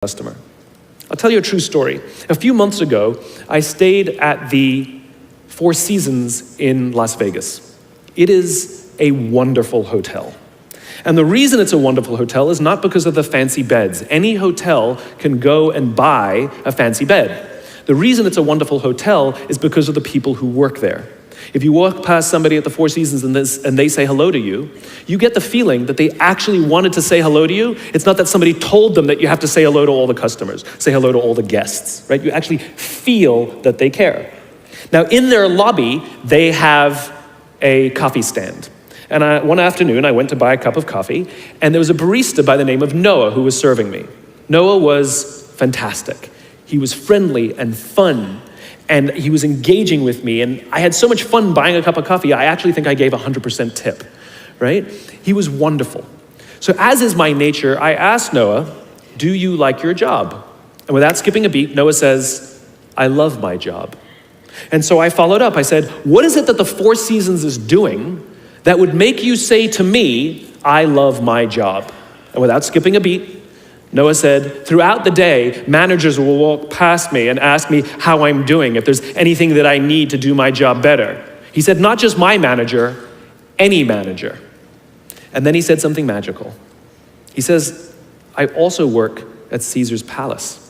customer. I'll tell you a true story. A few months ago, I stayed at the Four Seasons in Las Vegas. It is a wonderful hotel. And the reason it's a wonderful hotel is not because of the fancy beds. Any hotel can go and buy a fancy bed. The reason it's a wonderful hotel is because of the people who work there. If you walk past somebody at the Four Seasons and they say hello to you, you get the feeling that they actually wanted to say hello to you. It's not that somebody told them that you have to say hello to all the customers, say hello to all the guests, right? You actually feel that they care. Now, in their lobby, they have a coffee stand. And one afternoon, I went to buy a cup of coffee, and there was a barista by the name of Noah who was serving me. Noah was fantastic. He was friendly and fun, and he was engaging with me, and I had so much fun buying a cup of coffee, I actually think I gave 100% tip, right? He was wonderful. So as is my nature, I asked Noah, "Do you like your job?" And without skipping a beat, Noah says, "I love my job." And so I followed up. I said, "What is it that the Four Seasons is doing that would make you say to me, 'I love my job'?" And without skipping a beat, Noah said, "Throughout the day, managers will walk past me and ask me how I'm doing, if there's anything that I need to do my job better." He said, "Not just my manager, any manager." And then he said something magical. He says, "I also work at Caesar's Palace.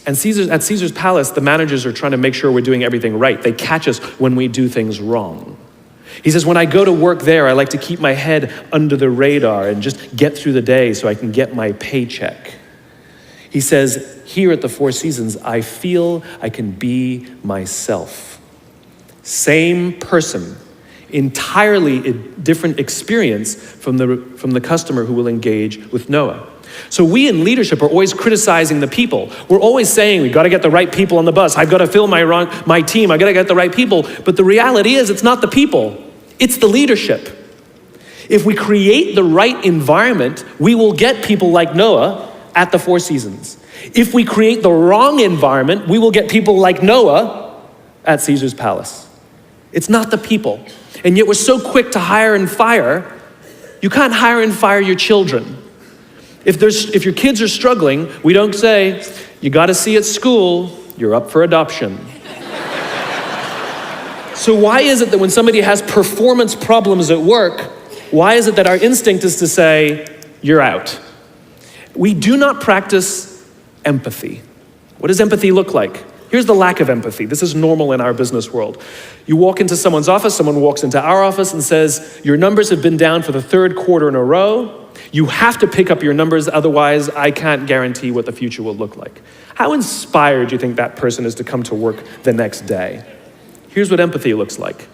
And at Caesar's Palace, the managers are trying to make sure we're doing everything right. They catch us when we do things wrong." He says, "When I go to work there, I like to keep my head under the radar and just get through the day so I can get my paycheck." He says, "Here at the Four Seasons, I feel I can be myself." Same person, entirely different experience from the customer who will engage with Noah. So we in leadership are always criticizing the people. We're always saying, we got to get the right people on the bus. I've got to fill my team. I've got to get the right people. But the reality is, it's not the people. It's the leadership. If we create the right environment, we will get people like Noah at the Four Seasons. If we create the wrong environment, we will get people like Noah at Caesar's Palace. It's not the people. And yet we're so quick to hire and fire. You can't hire and fire your children. If your kids are struggling, we don't say, "You got to see at school, you're up for adoption." So why is it that when somebody has performance problems at work, why is it that our instinct is to say, "You're out"? We do not practice empathy. What does empathy look like? Here's the lack of empathy. This is normal in our business world. You walk into someone's office, someone walks into our office and says, "Your numbers have been down for the third quarter in a row. You have to pick up your numbers, otherwise I can't guarantee what the future will look like." How inspired do you think that person is to come to work the next day? Here's what empathy looks like.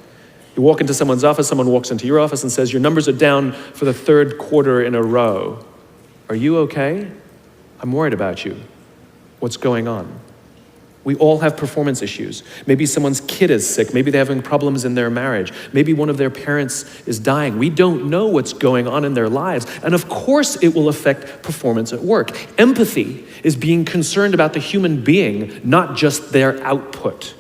You walk into someone's office, someone walks into your office and says, "Your numbers are down for the third quarter in a row. Are you okay? I'm worried about you. What's going on?" We all have performance issues. Maybe someone's kid is sick. Maybe they're having problems in their marriage. Maybe one of their parents is dying. We don't know what's going on in their lives. And of course it will affect performance at work. Empathy is being concerned about the human being, not just their output.